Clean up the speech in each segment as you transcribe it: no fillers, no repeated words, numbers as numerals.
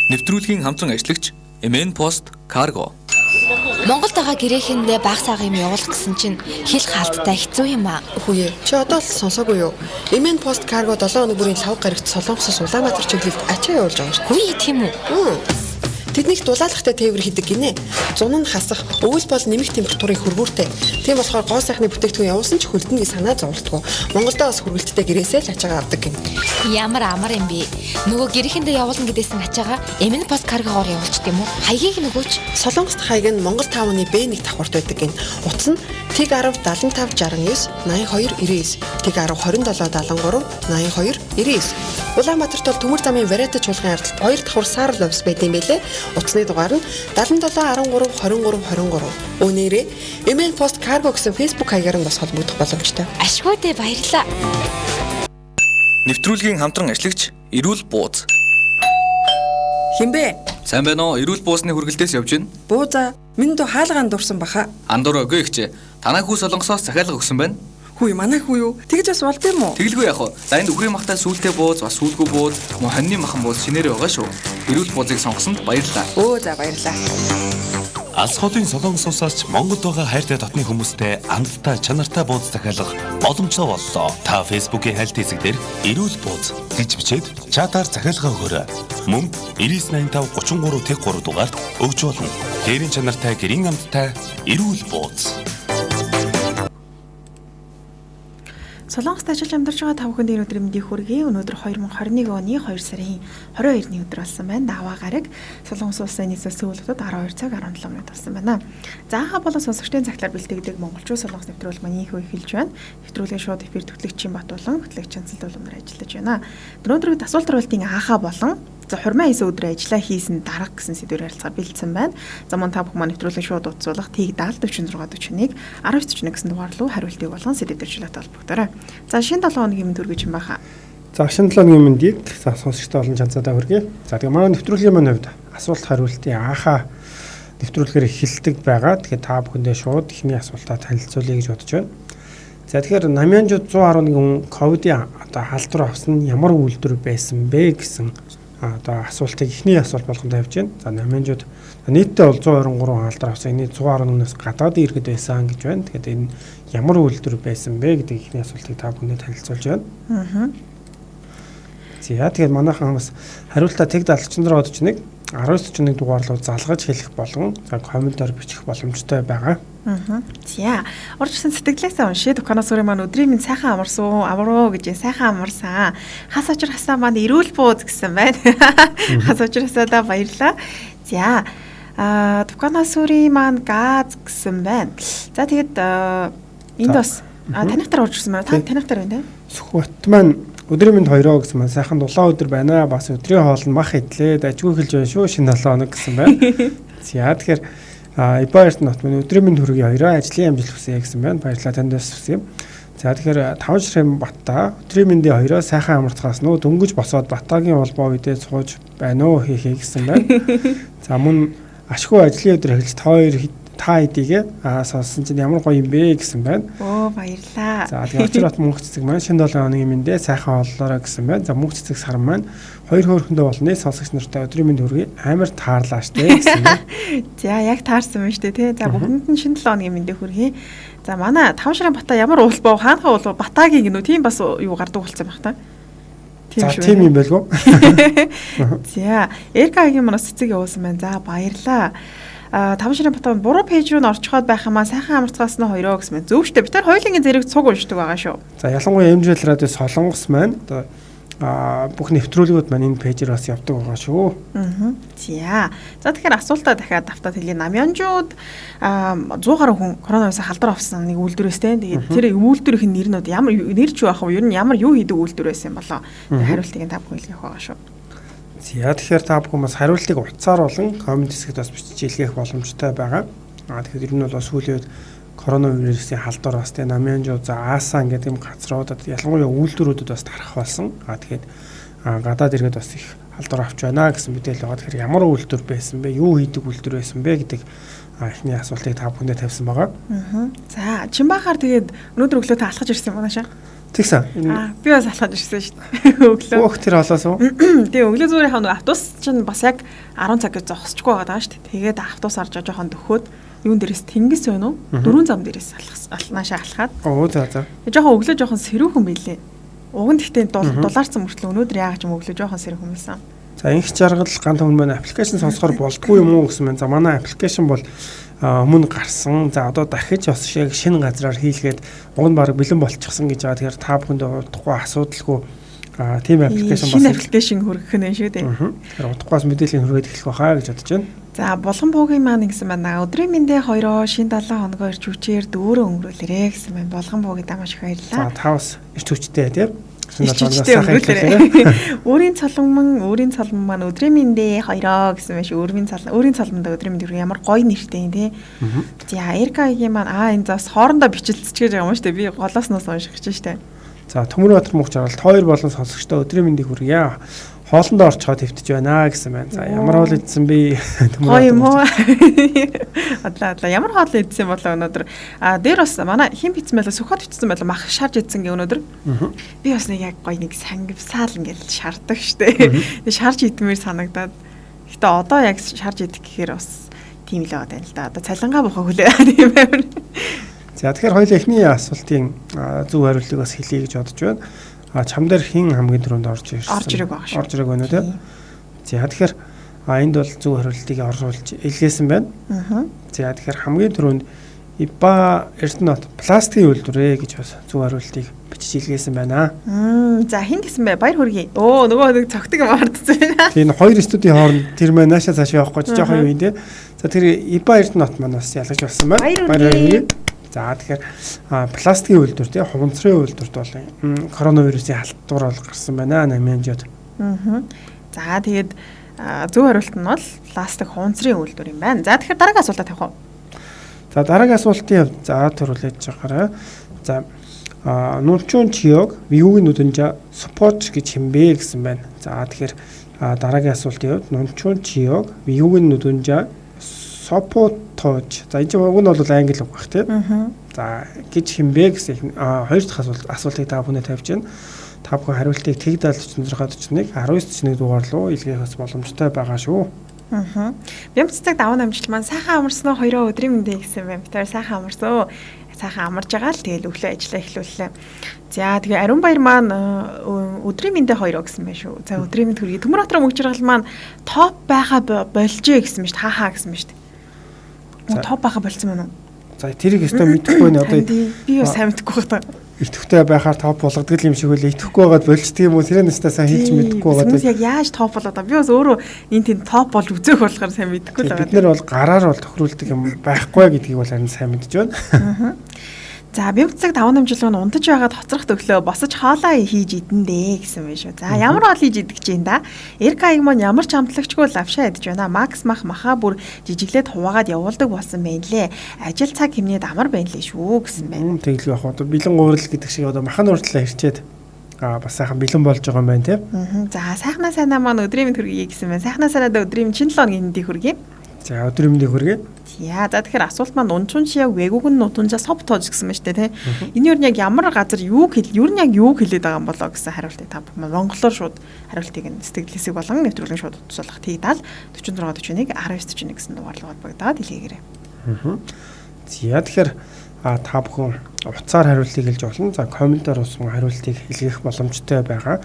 Нэвтрүүлгийн хамтран ажиллагч MN Post Cargo. Монголд байгаа гэрээхэндээ баг сага юм явуулах гэсэн чинь хил хаалттай хэцүү юм аа. Үгүй ээ. Чи одоо л сонсоогүй юу? MN Post Cargo 7 хоног бүрийн лав гарагт Солонгосоос Улаанбаатар чиглэлд ачаа явуулж байгаа шүү. Үгүй тийм үү? Тэднийг дулаалгатай тээвэр хийдэг гинэ. Зун нь хасах, өвөл бол нэмэх температурын хөрвүүртэй. Тийм болохоор гоо сайхны бүтээгдэхүүн явуулсан ч хөлдөн гэж санаа зовлтгоо. Монголдоо бас хүргэлттэй гэрээсээ л ачаагаа авдаг гин. Ямар амар юм бэ? Нөгөө гэрээхэндээ явуулна гэдээсэн ачаагаа MN Post Cargo-гоор явуулчих юм уу? Хаягийг нөгөөч. Солонгост хаяг нь Монгол 5-ны B1 давхурт байдаг гин. Утас нь Тэг 10 75 69 82 99, Тэг 10 27 73 82 99. Улаанбаатарт бол төмөр замын Варата чуулган ардалт 2 давхар Саарл офис байт юм байлээ. Утасны дугаар нь 77 13 23 23. Өнөөрөө MN Post Cargo гэсэн Facebook хаягаар нь бас холбогдох боломжтой. Ашгүй дээ, баярлалаа. Нэвтрүүлгийн хамтран ажиллагч Эрүүл Бууз. Хинбэ? Сайн байна уу? Эрүүл Буузны хүргэлтээс явж байна. Бууза, минь дөө хаалгаан дурсан баха. Андуураагүй ихчээ. Танаа хүү Солонгосоос захиалга өгсөн байна. Хүй манай хүү юу? Тэгж бас болд юм уу? Тэгэлгүй яах вэ? За энд үхрийн махтай сүултээ бууз, бас сүулгүй бууз, мөн хоньны махан бууз шинээрээ байгаа шүү. Эрүүл Буузыг сонгосонд баярлалаа. За баярлалаа. Алс хотын Солонгосоос Монголд байгаа хайртай дотны хүмүүстэй амттай чанартай бууз захиалга боломжтой боллоо. Та Facebook-ийн хайлт хэсэг дээр Эрүүл Бууз гэж бичээд чатаар захиалга өгөөрэй. Мөн 9985 33 тэг 3 дугаард өгч болно. Дээрийн чанартай гэрийн амттай Эрүүл Бууз. Солонгост ажиллаж амьдарч байгаа та бүхэнд өнөөдөр мэндийг хүргэе. Өнөөдөр 2021 оны 2 сарын 22-ны өдөр болсон байна. Даваа гараг Солонгос улсын нийслэл сүүлдүүд 12 цаг 17 минут болсон байна. За анхаа болон сонсогчдын цаглаар бэлтгэдэг монголчууд солонгос нэвтрүүлэг маань ийхүү эхэлж байна. Нэвтрүүлгийн шууд эфир төвлөгчийн бат болон хөтлөгч Цэнцэл Дулмар ажиллаж байна. Өнөөдөр асуулт хариултын анхаа болон хурмаа 9 өдөр ажиллаа хийсэн дарга гэсэн сэдвээр харилцаа бэлдсэн байна. За мөн та бүхэн маань нэвтрүүлэг шууд утсуулах Тэг 70 46 41 1941 гэсэн дугаар руу хариултыг болгон сэдвээр жилэтэй холбогдорой. За шинэ 7 хоногийн мэнд хүргэж юм байхаа. За шинэ 7 хоногийн мэндийг сонсогчдод олон чанцаадаа хүргэе. За тэгээ манай нэвтрүүлгийн маань хувьд асуулт хариултын анхаа нэвтрүүлгээр эхэлдэг байгаа. Тэгэхээр та бүхэндээ шууд эхний асуултаа танилцуулъя гэж бодож байна. За тэгэхээр намянжууд 111 хүн ковидын одоо халдвар авсан нь ямар үйлдвэр байсан бэ гэсэн одоо асуултыг эхний асуулт болгонд тавьж байна. За намянжууд нийтдээ бол 123 халдвар авсан. Энэ 111-өөс гадаад иргэд байсан гэж байна. Тэгэхээр энэ ямар үйлдвэр байсан бэ гэдэг ихний асуултыг та бүхэнд танилцуулж байна. За тэгээд манайхан бас хариултаа Тэг 70 41 дугаар руу залгаж хэлэх болгон комментаар бичих боломжтой байгаа. За урьдчилсан сэтгэлээсээ уншия дуканаас өрөө маань өдрийн минь сайхан амарсан амруу гэж сайхан амарсан. Хас очир хасаа маань Эрүүл Бууз гэсэн байна. Хас очир хасаадаа баярлаа. За дуканаас өрийн маань газ гэсэн байна. За тэгээд энд бас танихтар орчихсон байна. Танихтар байна те. Сүхбат маань өдрийн минь хоёроо гэсэн маань сайхан дулаан өдөр байна. Бас өдрийн хоолнд мах идлээ. Ажгүй хэлж байна шүү. Шинэ 7 хоног гэсэн байна. За тэгэхээр Ибаерт нот минь өдрийн минь хүргэе хоёроо ажлын амжилт хүсье гэсэн байна. Баярлалаа танд бас хүсье. За тэгэхээр 5 ширхэм Батта өдрийн минь хоёроо сайхан амарцгаас нөө дөнгөж босоод Батагийн холбоо үедээ сууж байна уу хийхээ гэсэн байна. За мөн ашгүй ажлын өдөр эхэлж та хэдийгээ сонссон чинь ямар гоё юм бэ гэсэн байна. Баярлаа. За тэгээ очрот мөнх цэцэг маань шинэ 7 хоногийн мэндээ сайхан оллоорой гэсэн байна. За мөнх цэцэг сар маань хоёр хөөрхөндөө болны сонсогч нартай өдрийн мэнд хүргэе. Амар таарлаа штэ гэсэн байна. За яг таарсан байна штэ тий. За бүгдэнд нь шинэ 7 хоногийн мэндээ хүргэе. За манай 5 ширхэм Бата ямар уулбоо хаанхаа уулбоо Батагийн гинөө тийм бас юу гардаг болсон байх та. Тийм юм байлгүй. За Эркагийн манаас цэцэг явуулсан байна. За баярлаа. 5 ширхэм Бата буруу пэйж руу н орчиход байх юмаа сайхан амарцгаас нь хоёроо гэсэн байна. Зөв штэ бид нар хоёулынгийн зэрэг цуг уншдаг байгаа шүү. За ялангуяа MJ радио Солонгос маань одоо бүх нэвтрүүлгүүд маань энэ пэйжээр бас явдаг байгаа шүү. За тэгэхээр асуултаа дахиад давтаад хэлье. Намянжууд 100 гаруй хүн коронавирусаар халдвар авсан нэг үйлдвэрээс те. Тэгээд тэр үйлдвэрийн нэрнүүд ямар нэр ч байх вэ? Ер нь ямар юу хийдэг үйлдвэр байсан болоо. Хариултыг та бүхэн хэлгэх байгаа шүү. За тэгэхээр та бүхэн бас хариултыг утсаар болон коммент хэсэгт бас бичиж илгээх боломжтой байгаа. Тэгэхээр ер нь бол сүүлийн үед коронавирусын халдвар бас тийм намянжууд Аасан гэдэг юм газруудад ялангуяа үйлдвэрүүдэд бас тарах болсон. Тэгээд гадаад иргэд бас их халдвар авч байна гэсэн мэдээлэл байгаа. Тэгэхээр ямар үйлдвэр байсан бэ? Юу хийдэг үйлдвэр байсан бэ гэдэг эхний асуултыг та бүхэндээ тавьсан байгаа. За Чимбахаар тэгээд өнөөдөр өглөө та алхаж ирсэн юм байна шаа. Тэгсэн. Би бас алхаж ирсэн шүү дээ. Өглөө. Өөх тэр олоос уу? Тэгээ өглөө зүгээрээ нэг автобус чинь бас яг 10 цаг гэж зогсчихгүй байгаа шүү дээ. Тэгээд автобус орж жоохон дөхөөд юун дээрээс тэнгис байна уу? 4 зам дээрээс наашаа алхаад. За. Жоохон өглөө жоохон сэрүүхэн байлээ. Уг нь гэхдээ дулаарсан мөртлөө өнөөдөр яагаад ч юм өглөө жоохон сэрүүхэн байсан. За инх жаргал ганц өмнө манай аппликейшн сонсохоор болдгүй юм уу гэсэн байна. За манай аппликейшн бол өмнө гарсан. За одоо дахиж бас яг шинэ газраар хийлгээд уг нь баг бэлэн болчихсон гэж байгаа. Тэгэхээр та бүхэнд удахгүй асуудалгүй тийм аппликейшн бас шинэ аппликейшн хүргэх нь шүү дээ. Тэгэхээр удахгүйс мэдээллийн хүргээд эхлэх байхаа гэж бодож байна. За Булган буугийн маань гэсэн байна. Өдрийн мэндэ хоёроо шинэ 7 хоногоор жүчээр дүүрэн өнгөрүүлээрэ гэсэн байна. Булган буугийн дамаш их баярлаа. За та бас эрт хүчтэй тийм. Өөрийн цолон маань өдрийн мэндэ хоёроо гэсэн байна шүү. Өөрийн цолонд өдрийн мэндэ ямар гоё нэртэй тий. За Эркагийн маань энэ зас хоорондоо бичлэлцчихэж байгаа юм шүү дээ. Би голоосноос унших гэж штэ. За Төмөрбаатар мөнх жаргалт хоёр болон сонсогчдоо өдрийн мэндийг хүргье. Хоолндоо орчоод хэвтэж байна гэсэн байна. За ямар хоол идсэн бэ? Гоё юм уу? Адлаа ямар хоол идсэн болоо өнөөдөр. Дээр бас манай хин бицсэн байлаа, сүхбат бицсэн байлаа, мах шарж идсэн гээ өнөөдөр. Би бас нэг яг гоё нэг сангивсаал ингээл шардаг штэ. Тэг шарж идмээр санагдаад. Гэтэ одоо яг шарж идэх гэхээр бас тийм л байгаа юм л да. Одоо цалингаа бохоо хүлээ тийм байна. За тэгэхээр хоёул эхний асуултын зөв хариултыг бас хэлье гэж бодож байна. Чам дээр хин хамгийн түрүүнд орж ирсэн. Орж ирэг байгаа шүү. Орж ирэг байна тийм. За тэгэхээр энд бол зөв хариултыг оруулж илгээсэн байна. За тэгэхээр хамгийн түрүүнд ИБА Эрдэнэт пластикийн үйлдвэрээ гэж бас зөв хариултыг бичиж илгээсэн байна. За хин гэсэн бэ? Баяр хүргэе. Нөгөө нэг цогтөг юм ардсан байна. Тийм хоёр студийн хооронд тэр маань наашаа цааш явахгүй жоохон юм тийм. За тэр ИБА Эрдэнэт маань бас ялгаж болсон байна. Баяр хүргэе. За тэгэхээр пластикийн үйлдвэр тийм хуванцрын үйлдвэрт бол коронавирусын халдвар бол гарсан байна 800-д. За тэгээд зөв хариулт нь бол пластик хуванцрын үйлдвэр юм байна. За тэгэхээр дараагийн асуултаа тавих уу? За дараагийн асуултын хувьд за төрүүлж байгаарай. За нунчун чиог виугийн нүдэнжа спорт гэж хэмбэ гэсэн байна. За тэгэхээр дараагийн асуултын хувьд нунчун чиог виугийн нүдэнжа сопотож. За энэ үг нь бол англи үг баг тийм. За гэж хэмбэ гэсэн хоёр дахь асуултыг та бүхэнд тавьж байна. Та бүхэн хариултыг Тэг 7641 1941 дугаар руу илгээх боломжтой байгаа шүү. Бямцдаг даван амжилт маань сайхан амарсан уу хоёроо өдрийн мэндэ гэсэн байна. Тэр сайхан амарсан. Сайхан амарж байгаа л тэгэл өглөө ажиллаа эхлүүллээ. За тэгээ Ариун Баяр маань өдрийн мэндэ хоёроо гэсэн байна шүү. За өдрийн мэнд хүргэе. Төмөрбаатар мөнх жаргал маань топ байха болжээ гэсэн байна шүү. Хаа гэсэн байна шүү. Топ байха болцсон байна уу? За тэрийг өстө мэдэхгүй нэ одоо би бас сайн мэдэхгүй байна. Итгэвтэй байхаар топ болгодог юм шиг үлээ итгэхгүй байгаад болчдөг юм уу тэрээ нэстэ сайн хэлж мэдэхгүй байгаад. Хүмүүс яг яаж топ болоод байгаа. Би бас өөрөө энэ тийм топ болж үзэх болохоор сайн мэдэхгүй л байгаа. Бид нэр бол гараар бол тохируулдаг юм байхгүй гэдгийг бол харин сайн мэдж байна. За бямцдаг даван амжилт нь унтаж байгаад хоцрохт өглөө босож хоолоо хийж идэндээ гэсэн байна шүү. За ямар хоол хийж идэх гэж юм да? Эркаиг маань ямар ч амтлагчгүй лавшаа идэж байна. Макс махаа бүр жижиглээд хуваагаад явуулдаг болсон байна лээ. Ажил цаг хэмнээд амар байна лээ шүү гэсэн байна. Тэгэл байх одоо бэлэн уурал гэдэг шиг одоо махан уртлаа ирчээд бас сайхан бэлэн болж байгаа юм байна тийм. За сайхнаа сайнаа маань өдрийн мэнд хүргэе гэсэн байна. Сайхнаа сайнаа өдрийн шинэ 7 өдрийн мэндийг хүргэе. За өдрийн мэндийг хүргэе. За тэгэхээр асуулт маань унчун чиаг вэгүүгэн нутунжаа соп тоож гэсэн мэт тий. Энэ юу нь яг ямар газар юу нь яг юу хэлээд байгаа юм болоо гэсэн хариултыг та монголоор шууд хариултыг нь сэтгэл хэсэг болон нэвтрүүлгийн шууд утсуулах Тэг 70 46 41 19 41 гэсэн дугаар руу холбогдоод илгээгээрэй. За тэгэхээр та бүхэн утсаар хариултыг хэлж болно. За комментаар усан хариултыг илгээх боломжтой байгаа.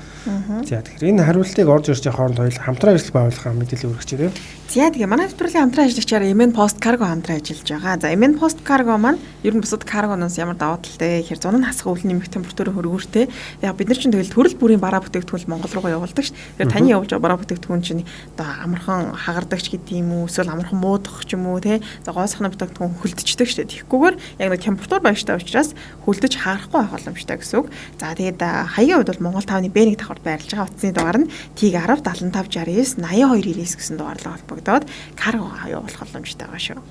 За тэгэхээр энэ хариултыг орж ирж байгаа хооронд хоёул хамтран ажил байгуулах мэдээлэл өргөж ирээ. За тэгээ манай нэвтрүүлгийн хамтран ажиллагчаар MN Post Cargo хамтран ажиллаж байгаа. За MN Post Cargo маань ер нь бусад каргоноос ямар даваа талтай гэхээр зун нь хасах өвөл нэмэх температурын хөргүүртэй. Яг бид нар чинь тэгэл төрөл бүрийн бараа бүтээгдэхүүн Монгол руугаа явуулдаг ш. Тэгэхээр таны явуулж байгаа бараа бүтээгдэхүүн чинь одоо амархан хагардагч гэдэг юм уу эсвэл амархан муудах ч юм уу те. За гоо сахны бүтээгдэхүүн хөлдчихдөг ш. Тэгэхгүйгээр яг нэг температур баяртай учраас хөлдөж харахгүй байх боломжтой гэсэн үг. За тэгээд хаягийн хувьд бол Монгол 5-ны Б1 давхарт байрлаж байгаа утасны дугаар нь Тэг 10 75 69 82 99 гэсэн дугаарлаа холбогдоод карго явуулах боломжтой байгаа шүү.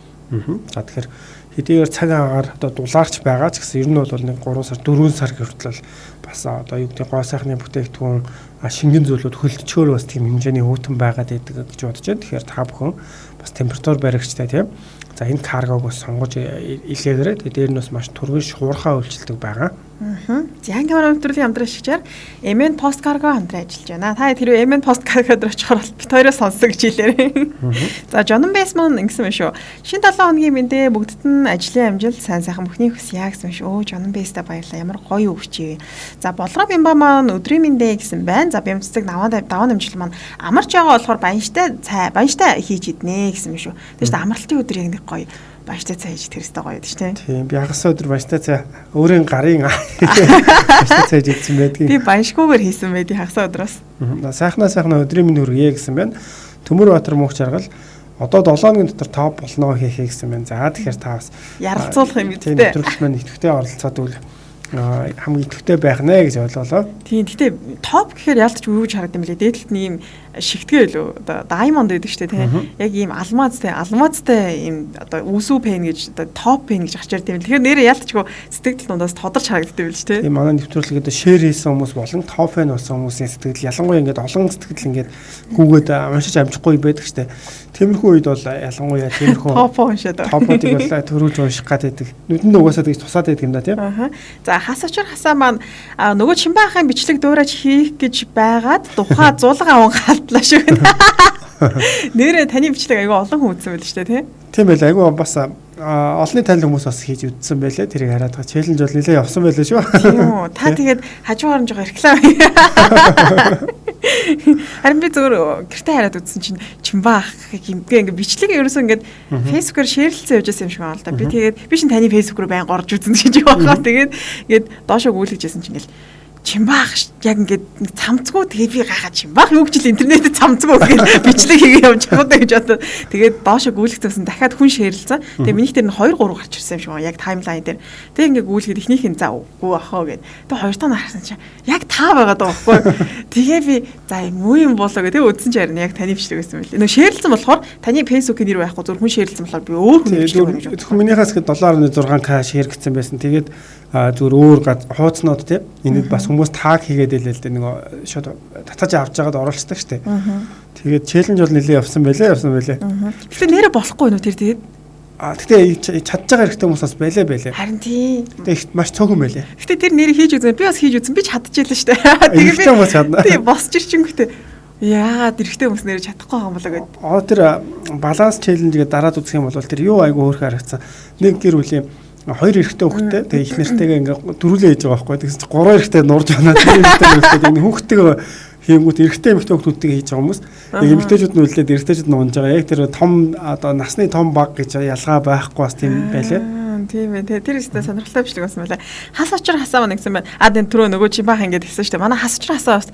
За тэгэхээр хэдийгээр цаг агаар одоо дулаарч байгаа ч гэсэн ер нь бол нэг 3 сар 4 сар хүртэл бас одоо юу гэдэг гоо сайхны бүтээгдэхүүн шингэн зүйлүүд хөлтчөөр бас тийм хэмжээний өвтөн байгаад байдаг гэж бодож байна. Тэгэхээр та бүхэн бас температур баригчтай тийм За энэ каргог бас сонгож илгээгээрээ тэгээд дээр нь бас маш түргэн шуурхаа үйлчилдэг байгаа. За ангимаар нэвтрүүлгийн хамтран шигчээр MN Post Cargo хамтран ажиллаж байна. Та хэрвээ MN Post Cargo дээр очихоор бит хоёроос сонсоо гэж хэлээрэй. За John Bass маань ингэсэн байна шүү. Шинэ 7 хоногийн мэндэ бүгдд нь ажлын амжилт сайн сайхан бүхний хүсье гэсэн шүү. John Bass-та баярлалаа. Ямар гоё өвчээ. За Болроо Бямба маань өдрийн мэндэ гэсэн байна. За бямцдаг даваа намжил маань амарч байгаа болохоор баянштай хийж иднэ гэсэн шүү. Тэгэж амралтын өдөр яг нэг гоё баяртай цай хийж тэрстэй гоё гэж тийм. Тийм би хагас өдөр баяртай цай өөрийн гарын баяртай цай хийсэн байдгийг. Би баяшгүйгээр хийсэн байдгийг хагас өдрөөс. Сайхнаа өдрийн минь хүргэе гэсэн байна. Төмөр Баатар мөнх жаргал одоо 7 өдрийн дотор топ болно хийхээ гэсэн байна. За тэгэхээр та бас ярилцуулах юм тийм гэдэгтэй. нэвтрүүлэгт маань идэвхтэй оролцоод үл хамгийн идэвхтэй байх нэ гэж ойлголоо. Тийм гэтээ топ гэхээр ялтч юу гэж харагдсан бэлээ. Дээдлэлт нь ийм шигтгэе лөө одоо diamond гэдэг штэ тийм. Яг ийм алмазтай ийм одоо үсүү пен гэж одоо топ пен гэж ачаар тийм. Тэгэхээр нэрээ ялтчгүй сэтгэл дундаас тодорч харагддаг билж тийм. Тийм манай нэвтрүүлгээд шеэр хийсэн хүмүүс болон топ фэн болсон хүмүүсийн сэтгэл ялангуяа ингээд олон сэтгэл ингээд гүгээд уншиж амжихгүй байдаг штэ. Тиймэрхүү үед бол ялангуяа тиймэрхүү топ уншаад топуудыг бол төрүүлж унших гэдэг. Нүдэнд угаасаа тэгж тусаад байдаг юм да тийм. За хасаа маань нөгөө Чимбаахын бичлэг дуурайж хийх гэж байгаад тухай зулга аван халдлаа шүү. Нэрээ таны бичлэг айгүй олон хүн үзсэн байл шүү дээ тийм байл айгүй бас олонний танил хүмүүс бас хийж үзсэн байлээ. Тэрийг хараад байгаа челленж бол нэлээд явсан байлээ шүү. Тийм үү. Та тэгээд хажуугаар нь жоо реклам. Харин би зөвөр гэртээ хараад үзсэн чинь Чимбаах ингээ бичлэг ерөөсөө ингээд фэйсбүүкээр шеэрлэлцэн явж байсан юм шиг байна л да. Би тэгээд би шин таны фэйсбүүк рүү байн горж үзэн гэж байгаа. Тэгээд ингээд доошоо гүйлгэжсэн чинь ингээл Чимбаах яг ингээд цамцгүй тэгээд би гайхаад Чимбаах юу гэж л интернетэд цамцгүй гэж бичлэг хийгээ явж байгаа гэж бодоод тэгээд доошоо гүйлгэсэн дахиад хүн шеэрлэлцэн. Тэгээд минийх дээр нь 2 3 гарч ирсэн юм шиг байна. Яг таймлайн дээр. Тэгээд ингээд гүйлгээд ихнийх нь за үгүй ахаа гэд. Тэгээд хоёр тань харсан чинь яг таа байгаа даа байхгүй. Тэгээ би за юу юм болоо гэдэг үзсэн чинь харин яг таны бичлэг байсан байл. Нөө шеэрлэлцэн болохоор таны фэйсбүүкийн нэр байхгүй зөв хүн шеэрлэлцэн болохоор би өөр хүн бичлэг өгнө гэж бодсон. Минийхээс 7.6k шеэр гэсэн байсан. Тэгээд зүгээр өөр хууцнууд тийм энд бас хүмүүс таг хийгээд илээ л дээ нөгөө шууд татаж авч байгаад оруулцдаг штеп. Тэгээд челленж бол нэлээд явсан байлээ. Гэтэ нэрэ болохгүй нөө тэр тэгээд тэгтээ чадж байгаа хэрэгтэй хүмүүс бас байлээ. Харин тийм. Тэгт маш цөөхөн байлээ. Гэтэ тэр нэрийг хийж үзэн би бас хийж үзэн би чадчихжээ л штеп. Тэгээд би бас чадна. Тийм босч ирчингүүтээ яагаад эрэгтэй хүмүүс нэрээ чадахгүй байгаа юм болоо гэд. Тэр баланс челленжгээ дараад үзэх юм бол тэр юу айгүй хөөрхөн харагдсан. Нэг гэр бүлийн 2 эрэгтэй хүүхэдтэй тэгээ их нэртэйгээ ингээ дөрүлээ хийж байгаа байхгүй. Тэгсэн чинь 3 эрэгтэй нурж байна. Тэр эрэгтэй ингээ хүүхэдтэйгээ хийнгүүт эрэгтэй эмэгтэй хүүхдүүдтэйгээ хийж байгаа хүмүүс. Нэг эмэгтэйчүүд нь үлдээд эрэгтэйчүүд нь унж байгаа. Яг тэр том одоо насны том баг гэж ялгаа байхгүй бас тийм байлаа. Тийм ээ. Тэр ихтэй сонирхолтой бичлэг болсон байлаа. Хас очор хасаа мань гэсэн байна. Den түрүү нөгөө Чимбаах ингээд хэлсэн шүү дээ. Манай хас очор хасаа бас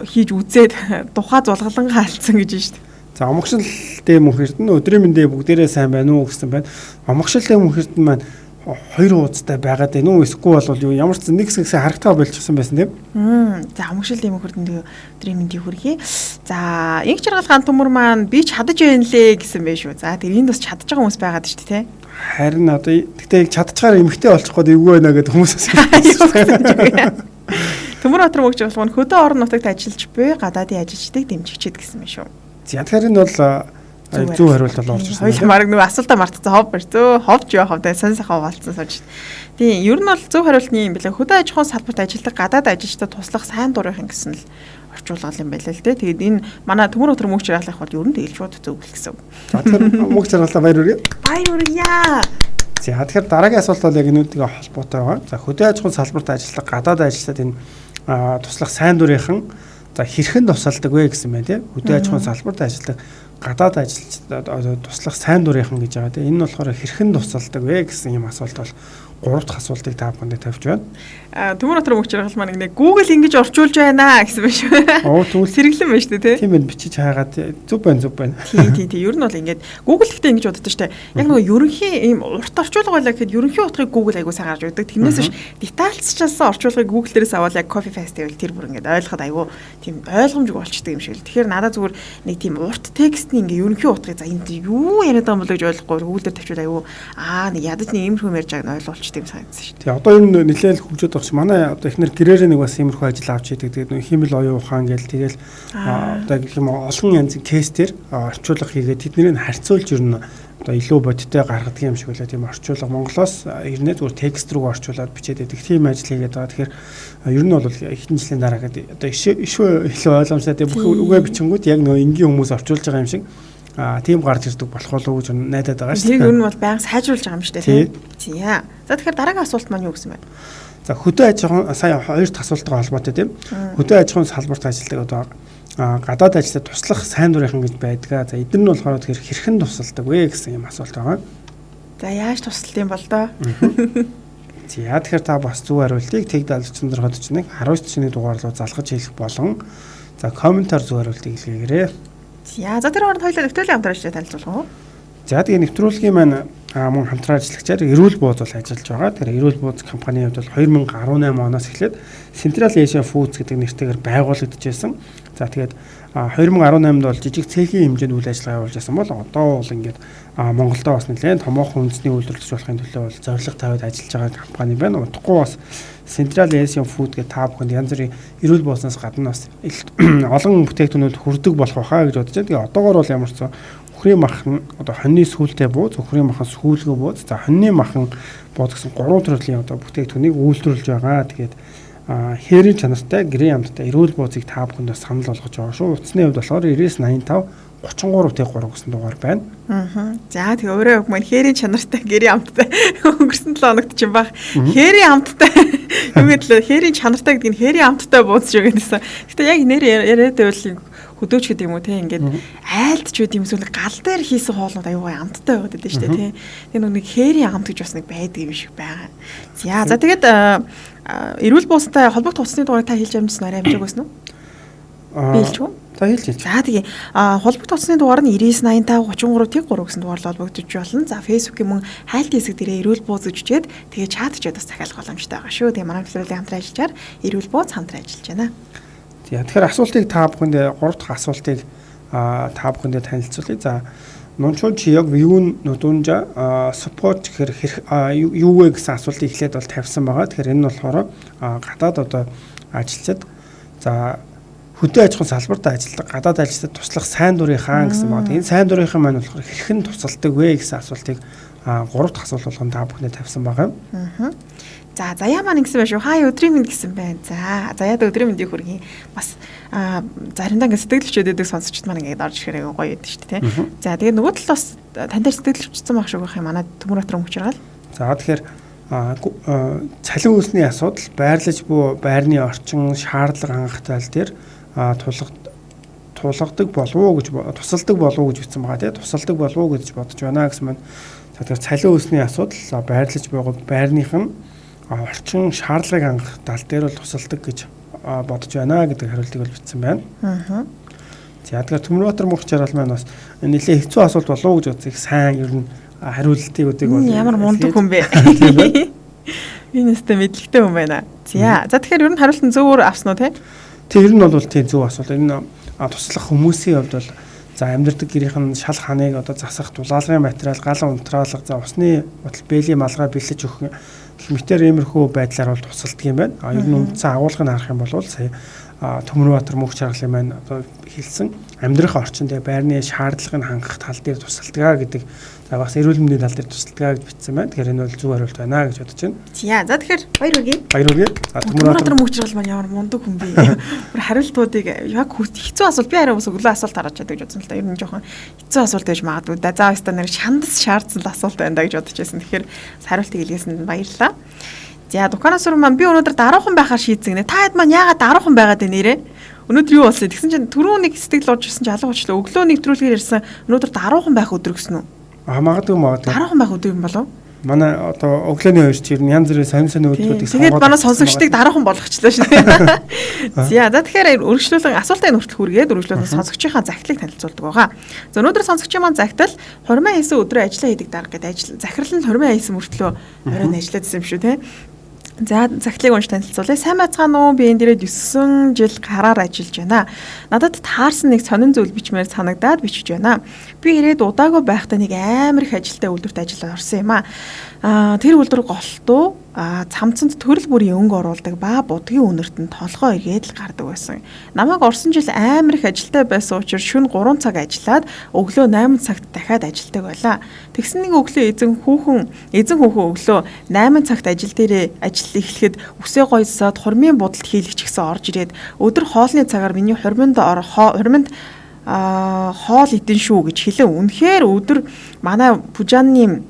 хийж үзээд тухай зулгалангаа алдсан гэж шүү дээ. За омогшилтэй мөнхөрд нь өдрийн мэндэ бүгдээрээ сайн байна уу гэсэн байна. Омогшилтэй мөнхөрд нь маань 2 уудтай байгаад байна уу эсвэл бол юу ямар ч нэг хэсгээс харагдгаа болчихсон байсан тийм. За омогшилтэй мөнхөрд нь өдрийн мэндийг хүргэе. За инх жаргал хан төмөр маань би чадаж байна лээ гэсэн байх шүү. За тэр энд бас чадж байгаа хүмүүс байгаад шүү дээ. Харин одоо тэгтээ чадчихаар эмхтэй болчихгоо эвгүй байна гэдэг хүмүүсээс. Төмөр Баатар мөнх жаргал маань хөдөө орон нутагт ажиллаж буй гадаадын ажилчдыг дэмжигчээд гэсэн байх шүү. За тэгэхээр энэ бол зөв хариулт бол орж ирсэн. Хоёул марг нөгөө асуултаа мартсан хов барьцөө. Ховж яа ховтай сонь сайхан хаваалцсан сууж. Тийм, ер нь бол зөв хариултны юм билээ. Хөдөө аж ахуйн салбарт ажилладаг гадаад ажилчдад туслах сайн дурынхан гэсэн л орчуулгал юм байлаа л дээ. Тэгээд энэ манай Төмөр Баатар мөнх жаргалах бол ер нь тэгэл шууд зөв гэл гэсэн. За тэгэхээр мөнх жаргалаа баяр хүргэе. Баяр хүргье. За тэгэхээр дараагийн асуулт бол яг энүүдийн холбоотой байгаа. За хөдөө аж ахуйн салбарт ажилладаг гадаад ажилчдад энэ туслах сайн дурынхан за хэрхэн тусалдаг вэ гэсэн байна тийм. Хөдөө аж ахуйн салбарт ажилладаг гадаад ажилчдад туслах сайн дурынхан гэж байгаа тийм. Энэ нь болохоор хэрхэн тусалдаг вэ гэсэн юм асуулт бол 3 дахь асуултыг та бүхэнд тавьж байна. Төмөр Баатар мөнх жаргал маань нэг Google ингэж орчуулж байна гэсэн байна шүү. Оо тэгвэл сэргэлэн байна шүү дээ тийм байна бичиж хаагаад зөв байна. Тийм. Ер нь бол ингэж Google гэхдээ ингэж боддог шүү дээ. Яг нөгөө ерөнхий ийм урт орчуулга байлаа гэхэд ерөнхий утгыг Google айгуу сайн гарч өгдөг. Тэрнээс биш детальцчилсан орчуулгыг Google дээрээс аваад яг Copy Paste гэвэл тэр бүр ингэж ойлгоход айгуу тийм ойлгомжгүй болчдөг юм шиг л. Тэгэхээр надад зүгээр нэг тийм урт текстний ингэ ерөнхий утгыг за энд юу яриад байгаа юм бол гэж ойлгохгүй Google дээр тавьчихвал айгуу нэг ядаж нэг иймэрхүү ярьж байгааг нь ойлгуулчих тийм санагдсан шүү. Тэгээ одоо энэ нэлээд хөгжөөд байгаа чинь манай одоо эхнэр гэрээрээ нэг бас иймэрхүү ажил авч идэг. Тэгээд нэг химэл оюун ухаан гээл тэгэл одоо гэх юм олон янзын кейс төр орчуулга хийгээд тэднийг харьцуулж ирнэ. одоо илүү бодиттой гаргадаг юм шиг үлээ тийм орчуулга Монголоос ирнэ зүгээр текст рүү орчуулад бичээд байдаг тийм ажил хийгээд байгаа. Тэгэхээр ер нь бол эхний жилийн дараа гэдэг одоо ишүү илүү ойлгомжтой тийм бүх үгээ бичингүүд яг нөө энгийн хүмүүс орчуулж байгаа юм шиг тийм гарч ирдэг болох болов уу гэж найдаад байгаа шүү дээ. Тэр ер нь бол байнга сайжруулж байгаа юм шүү дээ тийм. За тэгэхээр дараагийн асуулт маань юу гэсэн бэ? За хөдөө аж ахуйн сая хоёр дахь асуулттай холбоотой тийм. Хөдөө аж ахуйн салбарт ажилладаг одоо гадаад ажилтнад туслах сайн дурынхан гэж байдаг. За эдгээр нь болохоор тэгэхээр хэрхэн тусалдаг вэ гэсэн юм асуулт байгаа. За яаж тусалт юм бол доо? За тэгэхээр та бас зөв хариултыг Тэг 7441 19-ны дугаар руу залгаж хэлэх болон за комментар зөв хариултыг илгээгээрэй. За тэр хооронд хоёулаа нэвтрүүлгийн хамтран ажиллаж танилцуулах уу? За тэгээ нэвтрүүлгийн маань мөн хамтран ажиллагчаар Эрүүл бууз бол ажиллаж байгаа. Тэгэхээр Эрүүл бууз компанийн хувьд бол 2018 оноос эхлээд Central Asia Foods гэдэг нэртэйгээр байгуулагдчихсэн. За тэгээд 2018-д бол жижиг цэхийн хэмжээнд үйл ажиллагаа явуулж байсан бол одоо бол ингээд Монголдо бас нэлээд томоохон үндэсний үйлдвэрлэж болохын төлөө бол зорилго тавиад ажиллаж байгаа компани байна. Утгагүй бас Central Asia Food гэдэг та бүхэнд янз бүрийн эрүүл буузнаас гадна бас олон бүтээгдэхүүнүүд хүрдэг болох байхаа гэж бодож байна. Тэгээ одоогоор бол ямар ч зэн үхрийн махан одоо хоньны сүүлтэй бууз, үхрийн махан сүүлгүй бууз, за хоньны махан бууз гэсэн гурван төрлийн одоо бүтээгдэхүүнийг үйлдвэрлэж байгаа. Тэгээд хээрийн чанартай гэрээ амттай эрүүл буузыг та бүхэнд бас санал болгож байгаа шүү. Утасны хувьд болохоор 9985 33-3 гэсэн дугаар байна. За тэгээ өөрөө үг маань хээрийн чанартай гэрээ амттай өнгөрсөн 7 хоногт чинь баг. Хээрийн амттай юу гэвэл хээрийн чанартай гэдэг нь хээрийн амттай бууз шүү гэдээсэн. Гэтэ яг нэр яриад байвал хөдөөч гэдэг юм уу те ингээд айлдч үт юм эсвэл гал дээр хийсэн хоолнууд аюугай амттай байгаад байдаг шүү дээ те. Тэгээ нэг хээрийн амт гэж бас нэг байдаг юм шиг байгаа. За тэгээд эрүүл буустай холбогдох утасны дугаарыг та хэлж амжсан арай амжааг байсан уу? Би хэлж үү? За хэлж. За тэгээ холбогдох утасны дугаар нь 9985 33 гэсэн дугаар холбогдож болно. За Facebook-ийн мөн хайлт хэсэг дээрээ эрүүл бууз гэж үчээд тэгээ чатчаад бас захиалах боломжтой байгаа шүү. Тэгээ манай нэвтрүүлгийн хамтран ажиллаж эрүүл бууз хамтран ажиллаж байна. Тэгэхээр асуултыг та бүхэндээ 3 дахь асуултыг та бүхэндээ танилцуулъя. За нунчууд чи яг юу нүдүнжа support гэхээр юу вэ гэсэн асуултыг эхлээд бол тавьсан байгаа. Тэгэхээр энэ нь болохоор гадаад одоо ажилчид за хөдөө аж ахуйн салбарт ажилладаг гадаад ажилчид туслах сайн дурын хаан гэсэн байна. Энэ сайн дурынхан маань болохоор хэрхэн тусалдаг вэ гэсэн асуултыг 3 дахь асуулт болгон та бүхэндээ тавьсан байгаа. За заяа маань ингэсэн байх шүү. Хаа өдрийн мэнд гэсэн байна. За заяад өдрийн мэндийг хүргэе. Бас заримдаа ингэ сэтгэлөвчөд өгдөг сонсогчд маань ингэ орж ирэхээр гоё байдаг шүү дээ. За тэгээд нөгөө талаас тань дээр сэтгэлөвчсөн байх шүү гэх юм. Манай Төмөр Батрын хүчиргал. За тэгэхээр цалин үүсний асуудал, байрлаж буй байрны орчин, шаардлага хангах тал дээр тулгадаг болов уу гэж тусалдаг болов уу гэж бичсэн байгаа тийм. Тусалдаг болов уу гэж бодож байна гэсэн маань. За тэгэхээр цалин үүсний асуудал, байрлаж байгаа байрных нь орчин шаардлагыг хангах тал дээр бол тусалдаг гэж бодож байна гэдэг хариултыг бол бичсэн байна. За тэгэхээр Төмөрбатар мөнх чаргал маань бас нэлээд хэцүү асуулт болов уу гэж бодсон. Их сайн ер нь хариултыг өдөг бол ямар мундаг хүн бэ? Энэ өстө мэдлэгтэй хүн байна. За тэгэхээр ер нь хариулт нь зөвөр авсан уу те? Тэг ер нь бол тийм зөв асуулт. Энэ туслах хүмүүсийн хувьд бол за амьдардаг гэрийнхэн шал ханыг одоо засах дулаалгын материал, гал унтраалга, за усны бодол, бээлийн малгай бэлэж өгөх хэмтэр иймэрхүү байдлаар бол тусалдаг юм байна. Ер нь үндсэн агуулгыг харах юм бол сая Төмөрбатар мөнх чаргалын маань одоо хэлсэн амьдрах орчинд байрны шаардлагыг хангах тал дээр тусалдаг гэдэг. За бас эрүүл мэндийн тал дээр тусалдаг гэж бичсэн байна. Тэгэхээр энэ бол зөв хариулт байна гэж бодож байна. За тэгэхээр баяр үгүй. Баяр үгүй. Төмөрбатар мөнх чаргал маань ямар мундаг хүн бэ? Бүр хариултуудыг яг хэцүү асуулт би арай ус өглөө асуулт хараад чаддаг гэж бодсон л да. Ер нь жоохон хэцүү асуулт байж магадгүй да. За өстө нэг шандас шаардсан асуулт байна да гэж бодож байсан. Тэгэхээр хариултыг илгээсэнд баярлалаа. За дуканаас өрөө маань би өнөөдөр даруухан байхаар шийдсэн гинэ. Та хэд маань яагаад даруухан байгаад байна нэрэ? Өнөөдөр юу болсон? Тэгсэн чинь түрүү нэг сэтгэл уужсэн чи алга болчлоо. Өглөө нэвтрүүлгээр ирсэн. Өнөөдөр даруухан байх өдөр гэсэн үү? Магадгүй. Даруухан байх өдөр юм болов? Манай одоо өглөөний хоёр ч ер нь янз бүрийн сонин өдрүүдийг тэгээд манай сонсогчдыг даруухан болгочлоо шүү дээ. За тэгэхээр өргөжлүүлэн асуултаа хүртэл хүргээд өргөжлүүлэн сонсогчийнхаа загтлыг танилцуулдаг байгаа. За өнөөдөр сонсогчийн маань загтал хормын хийсэн өдрөө ажиллаа хийдэг дарга гэдэг ажил захирал нь хормын хийсэн мөртлөө оройн ажиллаад байсан юм шүү те. За захидлыг унш танилцуулъя. Сайн байцгаана уу? Би энэ дээрээ 9 жил гараар ажиллаж байна. Надад таарсан нэг сонин зүйл бичмээр санагдаад бичиж байна. Би ирээд удаагүй байхдаа нэг амар их ажилтай үйлдвэрт ажиллаад орсон юм аа. Тэр үйлдвэр голтуу цамцанд төрөл бүрийн өнгө оруулдаг ба будгийн үнэрт нь толгой эргээд л гардаг байсан. Намайг орсон жил амар их ажилтай байсан учраас шөнө 3 цаг ажиллаад өглөө 8 цагт дахиад ажилдаг байлаа. Тэгсэн нэг өглөө эзэн хүүхэн өглөө 8 цагт ажил дээрээ ажил эхлэхэд үсээ гойсоод хормын будалд хийлгч гисэн орж ирээд өдөр хоолны цагаар миний хормонд хоол идэн шүү гэж хэлээ. Үнэхээр өдөр манай Пужааны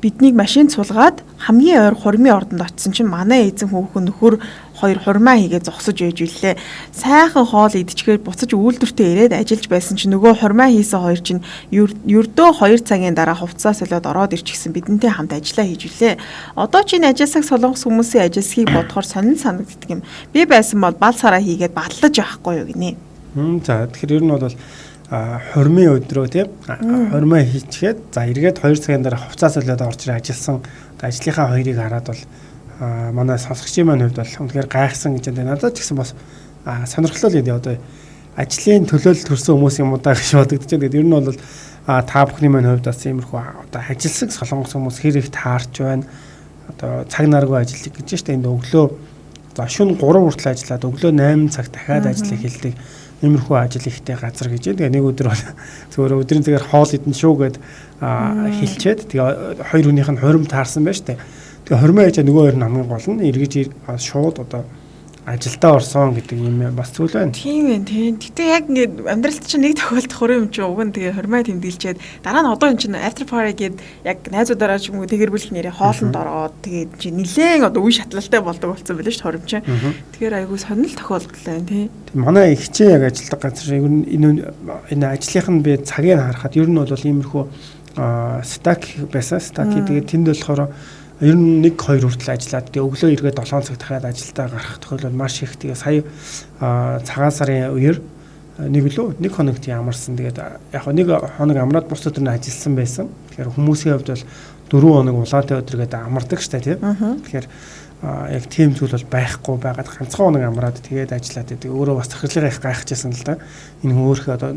биднийг машинд суулгаад хамгийн ойр хурмын ордонд очисон чинь манай эзэн хүүхэн нөхөр хоёр хурмаа хийгээд зогсож байж үлээ. Сайхан хоол идчихээр буцаж үйлдвэртээ ирээд ажиллаж байсан чинь нөгөө хурмаа хийсэн хоёр чинь ердөө 2 цагийн дараа хувцас солиод ороод ирчихсэн бидэнтэй хамт ажиллаа хийж үлээ. Одоо чинь ажилсаг солонгос хүмүүсийн ажилсхийг бодохоор сонин санагддаг юм. Би байсан бол бал сараа хийгээд батлаж явахгүй юу гинэ. За тэгэхээр ер нь бол хормын өдрөө тийм хормоо хийчихэд за эргээд 2 цагийн дараа хувцас солиод орж ирээ ажилласан ажлынхаа хоёрыг хараад бол манай сонсогчийн маань хувьд бол үнэхээр гайхсан гэж байна. Надад ч гэсэн бас сонирхолтой л одоо ажлын төлөөлөл төрсэн хүмүүс юм уу даа гэж бодогдож байна. Тэгээд ер нь бол та бүхний маань хувьд бас иймэрхүү одоо ажилсаг солонгос хүмүүс хэр их таарч байна. Одоо цаг наргүй ажиллаж гэж байна шүү дээ. Энд өглөө за шөнө 3 хүртэл ажиллаад өглөө 8 цаг дахиад ажил эхэлдэг. Иймэрхүү ажил ихтэй газар гэж. Тэгээ нэг өдөр бол зөвхөн өдрийн цагаар хоол идэн шүү гэд хэлчихэд тэгээ хоёр хүнийх нь хурим таарсан байж тээ. Тэгээ хормоо хийж нөгөө хоёр нь хамгийн гол нь эргэж шууд одоо ажилдаа орсон гэдэг юм бас зүйл байна. Тийм ээ тийм. Гэтэ яг ингээд амьдралд чинь нэг тохиолдох хурим юм чи уг нь тэгээ хормоо тэмдэглчихэд дараа нь одоо энэ чинь after party гээд яг найзуудаараа ч юм уу тэгэр бүлэх нэрээ хоолнд ороод тэгээд чи нилээн одоо үе шатлалтай болдог болсон байлээ шүү дээ хурим чинь. Тэгэхээр айгүй сонирхол тохиолдлоо тийм. Манай ихчээ яг ажилладаг газар ер нь энэ ажлынх нь би цагийг харахад ер нь бол иймэрхүү стак байсан. Стаки тэгээд тэнд болохоор ер нь 1-2 хүртэл ажиллаад тэгээ өглөө эргээд 7 цаг дахиад ажилдаа гарах тохиолдол маш их. Тэгээ сая цагаан сарын үеэр нэг хоногт ямарсан. Тэгээд яг нэг хоног амраад бус өдөр нь ажилласан байсан. Тэгэхээр хүмүүсийн хувьд бол 4 хоног улаантай өдөр гэдэг амардаг штэ тийм. Тэгэхээр яг тийм зүйл бол байхгүй байгаад ганцхан хоног амраад тэгээд ажиллаад тэгээ өөрөө бас захирлыгаа их гайхажсэн л да. Энэ хөөрхөө одоо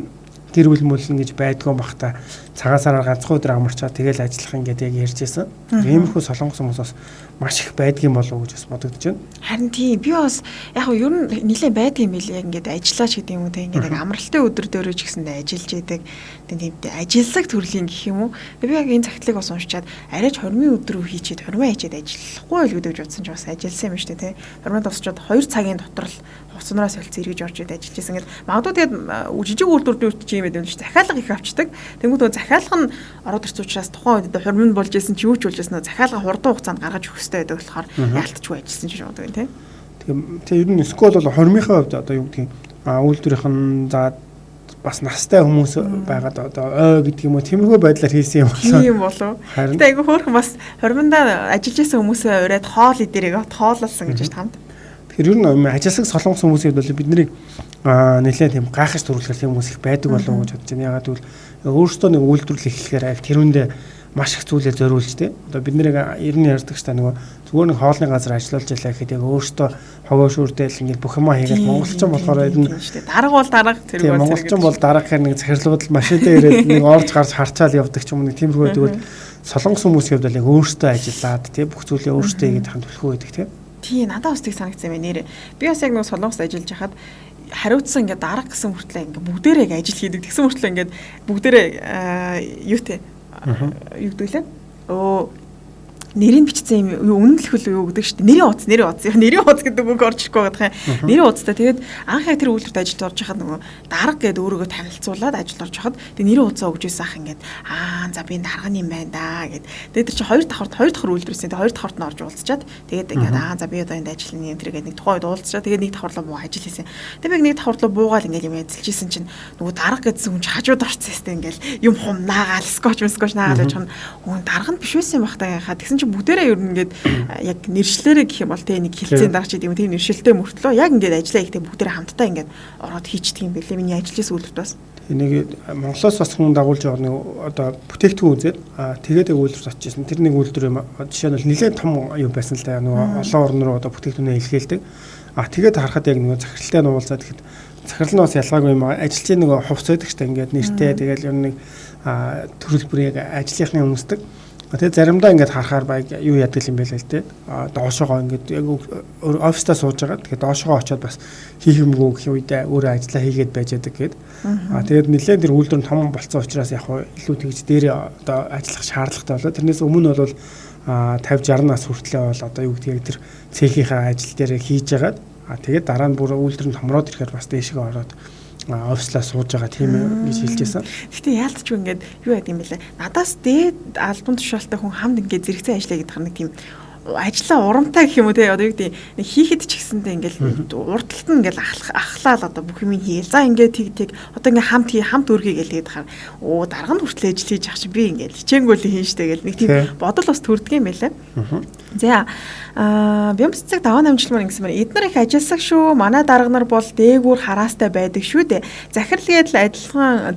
гэр бүл мөлн гэж байдгүй бахта цагаан сараар ганцхан өдөр амарчаад тэгэл ажиллах ингээд яг ярьжсэн. Иймэрхүү солонгос хүмүүс бас маш их байдгийн болов уу гэж бас бодогдож байна. Харин тийм би бас яг ер нь нэлээд байдаг юм билээ. Яг ингээд ажиллаач гэдэг юм уу те ингээд яг амралтын өдөр дөрөө ч гэсэндээ ажиллаж идэг. Тийм ажилсаг төрлийн гэх юм уу. Би яг энэ цагтлыг бас уншичаад арайч хормын өдрөө хийчихэд хормоо хийчихэд ажиллахгүй л гэдэг гэж бодсон ч бас ажилласан юм шүү дээ те. Хормоо тосчод 2 цагийн дотор л хуцнараас солилцсон эргэж орж ирээд ажиллаж байсан. Ингээд магадгүй тэгээд жижиг үйлдвэрүүд чинь юм байдаг шүү. Захиалга их авчдаг. Тэнгүүд захиалга нь ороод ирсэн учраас тухайн үед хормын болж исэн чи юу ч болж исэн захиалга хурдан хугацаанд гаргаж өгөх хэрэгтэй байдаг болохоор яалтчгүй ажилласан ч юм уу тийм. Тэгээ ер нь скол бол хормынхаа хувьд одоо юу гэдгийг үйлдвэрийнх нь за бас настай хүмүүс байгаад одоо гэдэг юм уу тиймэрхүү байдлаар хийсэн юм болоо. Тийм болов. Гэтэ айгүй хөөрхөн бас хормондоо ажиллаж исэн хүмүүсээ ураад хоол идэрэг хоололсон гэж хамт. Тэгэхээр ер нь ажилсаг солонгос хүмүүсийн бол бидний нэлээд тийм гайхаж төрүүлэх хүмүүс их байдаг болов уу гэж бодож байна. Ягаад гэвэл өөрсдөө нэг үйлдвэрлэл хийхээр яг тэрүүндээ маш их зүйлээ зориулж тэ. Одоо бид нэрийг ер нь ярьдаг ч та нөгөө зүгээр нэг хоолны газар ажиллаж байлаа гэхэд яг өөрсдөө хогоо шүүрдээл ингээд бүх юмаа хийгээд монголчин болохоор ер нь дарга бол дарга тэр бол монголчин бол дарга гэхээр нэг захирлууд машинтай ирээд нэг орж гарч харчаал явдаг ч юм уу нэг тиймэрхүү тэгвэл солонгос хүмүүсийн хувьд яг өөрсдөө ажиллаад тэ бүх зүйлээ өөрсдөө хийгээд хамт төлхөө байдаг тэ. Тий надад бас тийг санагдсан юм нэрээ. Би бас яг нэг солонгост ажиллаж хахад хариуцсан ингээд дарга гэсэн хүртлээ ингээд бүгдээрээ яг ажил хийдэг. Тэгсэн хүртлээ ингээд бүгдээрээ юутэй юу гэдэлээ? Нэрийг бичсэн юм үнэмлэх үү гэдэг шүү дээ. Нэрийн хуудас гэдэг үг орж ирэхгүй байгаа юм. Нэрийн хуудастай тэгээд анх яг тэр үйлдвэрт ажилд орж хахад нөгөө дарга гэдэг өөрийгөө танилцуулаад ажилд орж хахад тэгээд нэрийн хуудасаа өгж ийсэн ах ингээд за би дарга юм байна да гэд. Тэгээд тэр чинь хоёр давхар үйлдвэрсэн. Тэгээд хоёр давхарт нь орж уулзчаад тэгээд ингээд за би одоо энд ажиллана энэ тэргээд нэг тухайн үед уулзчаад тэгээд нэг давхарлаа буу ажил хийсэн. Тэгээд би нэг давхарлаа буугаал ингээд юм ажиллаж ийсэн чинь нөгөө дарга гэдсэн хүн хажууд орцсон юм ингээд юм хум наагаал скотч наагаал гэж хам дарга нь биш байсан байх таа яхаа тэгсэн чинь бүгдээрээ ер нь ингээд яг нэршлэрээ гэх юм бол тэ нэг хилцээнд дараач гэдэг юм тийм нэршилтэй мөртлөө яг ингээд ажиллаа ихтэй бүгдээрээ хамтдаа ингээд ороод хийчихдэг юм байлээ миний ажиллаж үйлдвэрт бас нэг Монголоос бас хүн дагуулж байгаа нэг одоо бүтээгдэхүүн үзээд тэгээд үйлдвэрт очижсэн тэр нэг үйлдвэр юм жишээ нь нэлээд том юм байсан л да нөгөө олон орн руу одоо бүтээгдэхүүнээ илгээдэг тэгээд харахад яг нөгөө захиралтай нуулзаад тэгэхэд захирал нь бас ялгаагүй юм ажилчийн нөгөө хувц байдаг ч та ингээд нэртэй тэгээд ер нь нэг төрөл бүрийн ажлынхны хүмүүсдэг Тэгээ заримдаа ингээд харахаар баяг юу яадаг юм бэ л дээ. Доошоогоо ингээд яг оффистаа сууж байгаа. Тэгээ доошоогоо очиод бас хийх юмгүй гэх үедээ өөрөө ажиллаа хийгээд байж яадаг гээд. Тэгээд нэлээд тэр үйлдвэр нь том болцсон учраас яг илүү тэгж дээр одоо ажиллах шаардлагатай болоо. Тэрнээс өмнө бол 50-60 нас хүртлээр бол одоо юу гэдгийг тэр цехийнхаа ажил дээр хийж яагаад тэгээд дараа нь бүр үйлдвэр нь томроод ирэхээр бас дээшгээ ороод офислаа сууж байгаа тийм гэж хэлжсэн. Гэхдээ яалтч ингээд юу яд юм бэлээ. Надаас дээд албан тушаалтай хүн хамт ингээд зэрэгцээ ажиллая гэдэг нэг тийм ажлаа урамтай гэх юм уу те одоо юу гэдэг нэг хийхэд ч гэсэндээ ингээл урдталт нь ингээл ахлаал одоо бүх юм хийгээл за ингээд тэг одоо ингээ хамт өргөе гэлээд хахаар дарга нь хүртэл ажил хийж ах чи би ингээл хичээнгөөл хийн штэ гэл нэг тийм бодол бас төрдөг юм байлаа. За бямццэг даваа намжламаар ингэсэн байна. Эднэр их ажилласан шүү. Манай дарга нар бол дээгүүр хараастай байдаг шүү дээ. Захиралгээд л адилхан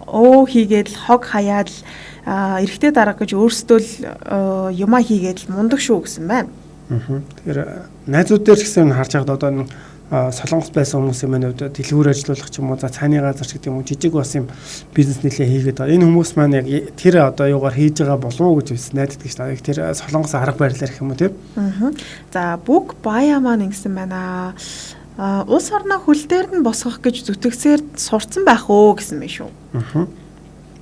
хийгээд л хог хаяад л эрэгтэй дарга гэж өөрсдөө л юмаа хийгээд л мундаг шүү гэсэн байна. Тэгэхээр найзууд дээр ч гэсэн харж байгаад одоо Солонгос байсан хүмүүсийн маань хувьд дэлгүүр ажиллуулах ч юм уу за цааны газар ч гэдэг юм уу жижиг бас юм бизнес нэлээ хийгээд байгаа. Энэ хүмүүс маань яг тэр одоо юугаар хийж байгаа болов уу гэж бас найддаг шүү дээ. Тэр Солонгос арга барилаар гэх юм уу тийм. За бүх бая маань ингэсэн байна. Улс орноо хөл дээр нь босгох гэж зүтгэсээр сурцсан байх уу гэсэн мэн шүү.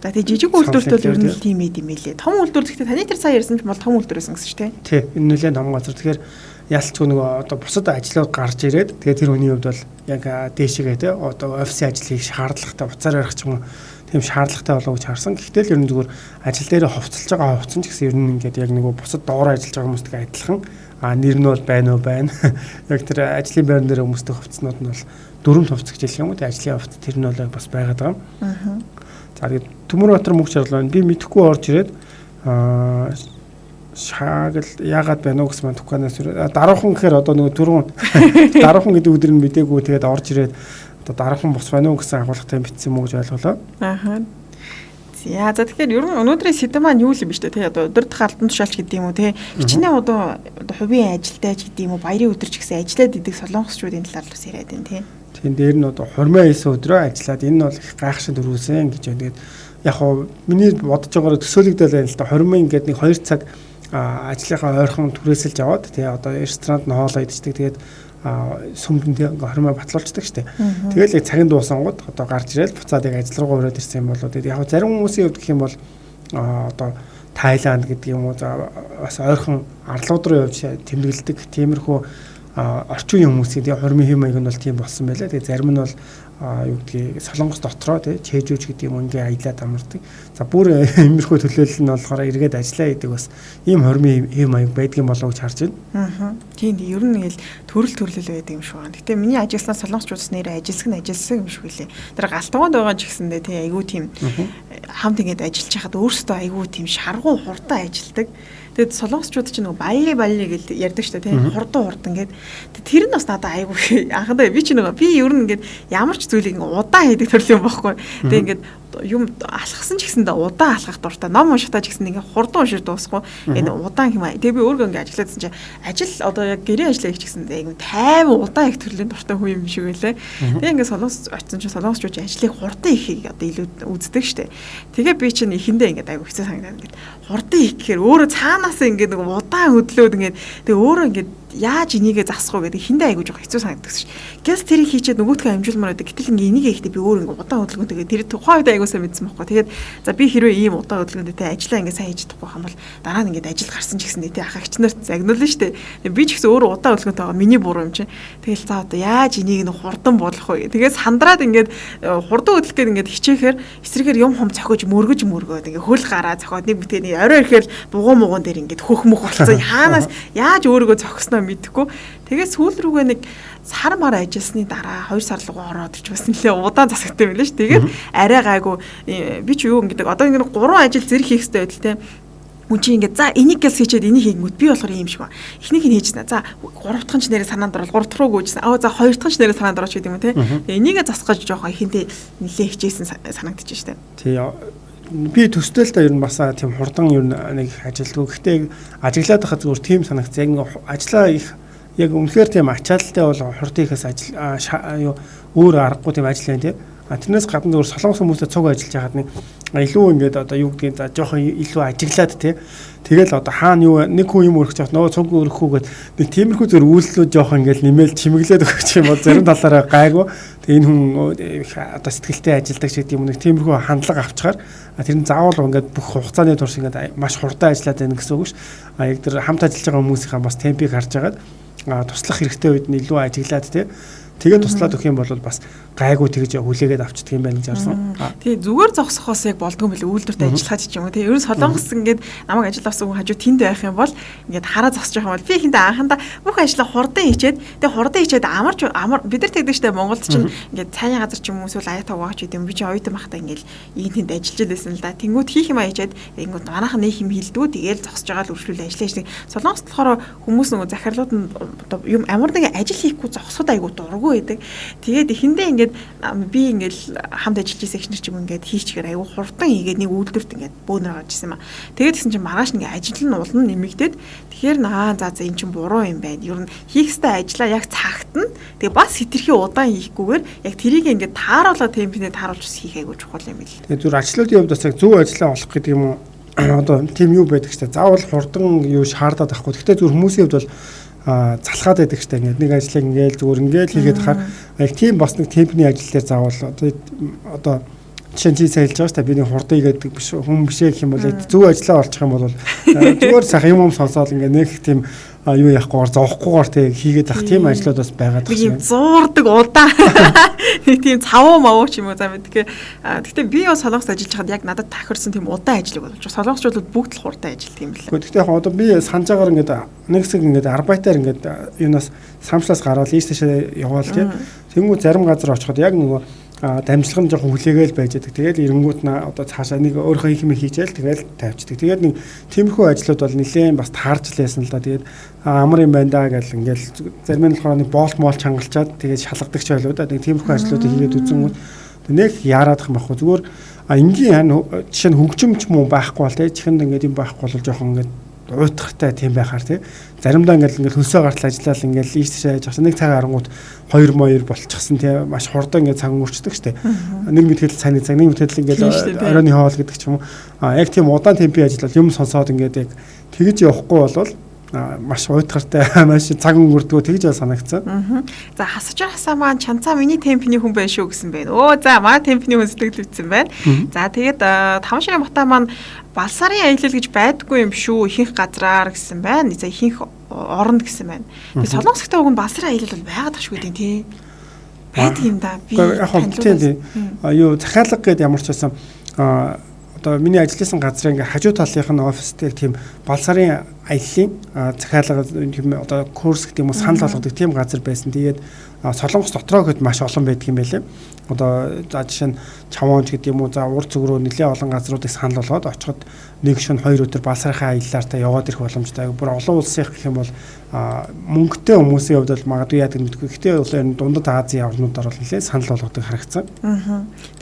За тэг жижиг үйлдвэрт бол ер нь тийм юм ээ. Том үйлдвэр гэхдээ таны тэр сая ярьсан ч бол том үйлдвэрээс гэсэн шүү дээ. Тий. Энэ нэлээд том газар. Тэгэхээр ялцгүй нөгөө одоо бусад ажлууд гарч ирээд тэгээ тэр хүний хувьд бол яг дээшгээ те одоо офисын ажил хийх шаардлагатай буцаар ярих ч юм уу тийм шаардлагатай болов уу гэж харсан. Гэхдээ л ер нь зүгээр ажил дээр хувцалж байгаа хувцсан ч гэсэн ер нь ингээд яг нөгөө бусад доор ажиллаж байгаа хүмүүстэй адилхан нэр нь бол байна уу байна. Яг тэр ажлын байран дээр хүмүүстэй хувцснууд нь бол дөрөв хувцс гэж хэлэх юм уу. Тэгээ ажлын хувцс тэр нь бол бас байгаад байгаа. За тэгээд Төмөрбатар мөнх шаарлаа би мэдхгүй орж ирээд шаагал яагаад байна уу гэсэн дуканаас даруухан гэхээр одоо нөгөө түрүүн даруухан гэдэг өдөр нь мдээгүй тэгээд орж ирээд одоо даруухан бус байна уу гэсэн агуулгатай бичсэн юм уу гэж ойлголоо. За тэгэхээр ер нь өнөөдрийн сэдэв маань юу л юм бэ штэ тий одоо өдөрдох албан тушаалч гэдэг юм уу тий хичнээн одоо хувийн ажилтай ч гэдэг юм уу баярын өдөр ч гэсэн ажиллаад идэг солонгосчуудын талаар бас яриад байна тий. Тийм дээр нь одоо хормоо хийсэн өдрөө ажиллаад энэ нь бол их гайхшин төрүүлсэн гэж байна. Тэгээд яг хоо миний бодож байгаагаар төсөөлөгдөөл байна л да хормоо ингээд нэг 2 цаг ажлынхаа ойрхон түрээсэлж аваад тий одоо ресторанд нь хоолоо идчихдэг тэгээд сүмдэн хормоо батлуулцдаг штэ. Тэгэл яг цагийн дуусангууд одоо гарч ирэл буцаад яг ажил руугаа өрөөд ирсэн юм болоо тэгээд яг зарим хүмүүсийн хувьд гэх юм бол одоо Тайланд гэдэг юм уу бас ойрхон арлууд руу явж тэмдэглэдэг тиймэрхүү орчин үеийн хүмүүсийн тэгээ хормын хэм маяг нь бол тийм болсон байлаа. Тэгээ зарим нь бол юу гэдгийг Солонгос дотроо тий чэжүүч гэдэг юм ингээ аялаад амардаг. За бүр иймэрхүү төлөөлөл нь болохоор эргээд ажиллаа гэдэг бас ийм хормын хэм маяг байдгийн болоо гэж харж байна. Тийм ер нь ингээл төрөл байдаг юм шиг байна. Гэтэ миний ажилласан солонгосчуудс нэрээ ажилсан юм шиг үлээ. Тэр галтгоонд байгаа ч гэсэндээ тий айгүй тийм хамт ингээд ажиллаж хахад өөрсдөө айгүй тийм шаргуу хурдан ажилдаг. Тэгээд солонгосчууд ч нөгөө балли гэж ярьдаг шүү дээ тийм хурдан ингээд тэр нь бас надад айгүй анхандаа би ч нөгөө би ер нь ингээд ямар ч зүйлийг удаан хийдэг төрлийн юм байхгүй. Тэгээд ингээд юм алхсан ч гэсэндээ удаан алхах дуртай. Ном уншихтаа ч гэсэн ингээд хурдан уншиж дуусахгүй. Энэ удаан юм аа. Тэгээд би өөрөө ингээд ажиллаадсан чинь ажил одоо яг гэрээ ажиллаа гэж гэсэндээ айгүй тайван удаан их төрлийн дуртай хүн юм шиг байлаа. Тэгээд ингээд солонгос очсон чинь солонгосчууд ажлыг хурдан ихийг одоо илүү үздэг шүү дээ. Тэгээд би чинь ихэндээ ингээд айгүй хэцүү санагдаад ингээд хурдан их гэхээр өөрөө цаанаас ингээд нэг удаан хөдлөөд ингээд тэгээ өөрөө ингээд яаж энийгээ засах вэ гэдэг хиндэ айгуу жоох хэцүү санагддаг ш. Гэс тэрийг хийчихэд нөгөөдгөө амжуулмаар байдаг. Гэтэл ингээ энийгээ ихтэй би өөр ингээ удаан хөдөлгөөнтэйгээ тэр тухайн үед айгуусаа мэдсэн байхгүй. Тэгээд за би хэрвээ ийм удаан хөдөлгөөнтэй ажиллаа ингээ сайн хийж чадахгүй юм бол дараа нь ингээ ажил гарсан ч гэсэндээ тий ах агч нарт загнуулна штэ. Би ч гэсэн өөрөө удаан хөдөлгөөнтэй байгаа миний буруу юм чинь. Тэгэл за одоо яаж энийг нэг хурдан болох вэ? Тэгээд сандраад ингээ хурдан хөдлөх гээд ингээ хичээхээр эсрэгээр юм хум цохиж мөргөж ингээ хөл гараа цохоод нэг битгэний орой ирэхээр бугуун дээр ингээ хөх мөх болцсон. Хаанаас яаж өөрийгөө зогсноо мэдхгүй. Тэгээд сүүл рүүгээ нэг сар мар ажилласны дараа 2 сар руу ороод ич бас нэлээ удаан засагтай байлаа ш. Тэгээд арай гайгүй би ч юу ингэдэг одоо ингэ 3 ажил зэрэг хийх хэрэгтэй байдал те. Үн чи ингэ за энийг гэлс хийчихэд энийг хийгмүүд би болохоор юм шиг ба. Эхнийг нь хийжсэн. За 3 дахь нь ч нэрээ санаанд орол 3 дахь руу гүйжсэн. За 2 дахь нь ч нэрээ санаанд орооч гэдэг юм те. Энийгээ засгаж жоохоо ихэндээ нэлээ хичээсэн санагдчих штэ. Тий би төстэй л да ер нь бас тийм хурдан ер нь нэг ажилтгүй. Гэхдээ ажиглаад байхад зүгээр тийм санагцсан. Яг ажиллаа их яг үнэхээр тийм ачаалттай бол хурдан ихээс ажил өөр аргагүй тийм ажил байна тий. Тэрнээс гадна зөвхөн солонгос хүмүүстэй цуг ажиллаж байгаад нэг илүү ингээд одоо юу гэдгийг за жоохон илүү ажиглаад тий. Тэгэл одоо хаана юу нэг хүн юм өргөж явах нөгөө цуг өргөхүүгээд нэг тиймэрхүү зөв үйлслүүд жоохон ингээд нэмэл чимэглээд өгч юм бол зарим талаараа гайгүй. Тэгээ энэ хүн одоо сэтгэлтэй ажилдаг ч гэдэг юм нэг тиймэрхүү хандлага авчгаар тэр нь заавал ингээд бүх хугацааны турш ингээд маш хурдан ажиллаад байна гэсэн үг ш. Яг тэр хамт ажиллаж байгаа хүмүүсийн бас темпийг харж агаад туслах хэрэгтэй үед нь илүү ажиглаад тий. Тэгээд туслаад өгөх юм бол бас гайгүй тэгж хүлээгээд авчдаг юм байна гэж харсан. Тий зүгээр зогсохоос яг болдгоо мэл үйлдвэртэй ажиллахад ч юм уу тий. Ер нь солонгос ингээд намайг ажил авсан хүн хажуу тэнд байх юм бол ингээд хараа зогсож байгаа бол би хинтээ анхандаа бүх ажлаа хурдан хийчээд тэгээ хурдан хийчээд амар бид нар тэгдэг штэ Монголд чинь ингээд цайны газар ч юм уу эсвэл аяа таваач гэдэг юм би чи оюутан байхдаа ингээд ийм тэнд ажиллаж байсан л да. Тэнгүүд хийх юм аяачаад ингээд манайхан нэг юм хилдгүү тэгээл зогсож байгаа л үргэлжлүүл ажиллаж штэ. Солонгос болохоор хүмүүс нөгөө захирлууд нь одоо юм амар нэг ажил хийхгүй зогсоход айгуу дурггүй байдаг. Тэгээд эхэндээ ингээд би ингээл хамт ажиллаж байсан ихнэр ч юм ингээд хийчихээр аюу хурдан хийгээд нэг үйлдвэрт ингээд бөөнөр гарч ирсэн юм аа. Тэгээд гэсэн чинь маргааш ингээ ажил нь улам нэмэгдээд тэгэхээр за эн чинь буруу юм байна. Ер нь хийх ёстой ажлаа яг цагт нь тэгээ бас хитрхи удаан хийхгүйгээр яг тэрийг ингээд тааруулаад темпнээ тааруулж хийх аюу чухал юм бэл. Тэгээд зүр ачлалын хувьд бас яг зөв ажиллаа олох гэдэг юм уу? Одоо тийм юу байдаг ч заавал хурдан юу шаардаад байхгүй. Гэхдээ зүр хүмүүсийн хувьд бол залхаад байдаг штэ ингээд нэг ажлыг ингээл зүгээр ингээл хийгээд хахаар яг тийм бас нэг темпний ажил дээр заавал одоо жишээ нь хэлж байгаа штэ би нэг хурдан хийгээд биш хүн бишээ гэх юм бол зөв ажиллаа олчих юм бол зүгээр сайхан юм сонсоод ингээд нэг тийм юу яахгүйгээр зовхгүйгээр тэг хийгээд ах тийм ажлууд бас байгаад байна. Би зуурдаг удаа нэг тийм цавуу мавуу ч юм уу за мэдээ. Гэхдээ би бас солонгост ажиллаж хаад яг надад тахирсан тийм удаан ажлыг болж солонгосчууд бүгд л хурдан ажилладаг юм лээ. Гэхдээ яг одоо би санаж байгаагаар ингээд нэг хэсэг ингээд арбайтаар ингээд юунаас самшлаас гараад ийшээ яваал тийм. Тэнгүү зарим газар очиход яг нөгөө дамжлах нь жоохон хүлээгээл байж байгаа. Тэгээд эренгүүт нь одоо цаашаа нэг өөрийнхөө их юм хийчихэл тэгэл тавьчихдаг. Тэгээд нэг тиймэрхүү ажлууд бол нэлээд бас таарч лээсэн л да. Тэгээд амар юм байна да гэл ингээл зарим нь болохоор нэг боолт моолч хангалчаад тэгээд шалгадаг ч байлуу да. Нэг тиймэрхүү ажлуудыг хийгээд үзэнгүүт нэг яараадах юм байхгүй. Зүгээр энгийн жишээ нь хөгжимч муу байхгүй бол тэгээд чихэнд ингээд юм байхгүй бол жоохон ингээд уйтгартай тийм байхаар тий. Заримдаа ингээл хөлсөө гартал ажиллаад ингээл ийшээ яж нэг цаг харангуут 2 болчихсон тий. Маш хурдан ингээд цаг өнгөрчдөг штэ. Нэг мэтгэл цааны цаг, нэг мэтгэл ингээл оройн хоол гэдэг ч юм уу. Яг тийм удаан темпийн ажил бол юм сонсоод ингээд яг тэгж явахгүй болвол маш уйтгартай маш цаг өнгөрдгөө тэгж санагдсан. За хасаж хасаа маань чанцаа миний темпний хүн байх шүү гэсэн байна. За маа темпний хүн сэтгэлдсэн байна. За тэгээд 5 ширээ ботаа маань балсарын аялал гэж байдаггүй юм шүү. Ихэнх газраар гэсэн байна. За ихэнх оронд гэсэн байна. Тэгээд солонгостой уг нь балсарын аялал бол байгаад ташгүй дээ тий. Байдаг юм да. Би тийм юу захиалга гэдэг ямар ч байсан одоо миний ажилласан газрын ингээ хажуу талынх нь офистэй тийм балсарын аяллаа захиалга тийм одоо курс гэдэг юм уу санал болгодог тийм газар байсан. Тэгээд солонгос дотроо хэд маш олон байдаг юм байлээ. Одоо за жишээ нь Чавонж гэдэг юм уу за урд зүг рүү нэлээд олон газруудыг санал болгоод очиход нэг шөнө 2 өдөр балсарынхаа аяллаараа яваад ирэх боломжтой. Бүр олон улсын гэх юм бол мөнгөтэй хүмүүсийн хувьд бол магадгүй яадаг мэдгүй. Гэхдээ бол дундад Азийн орнуудаар бол нэлээд санал болгодог харагдсан.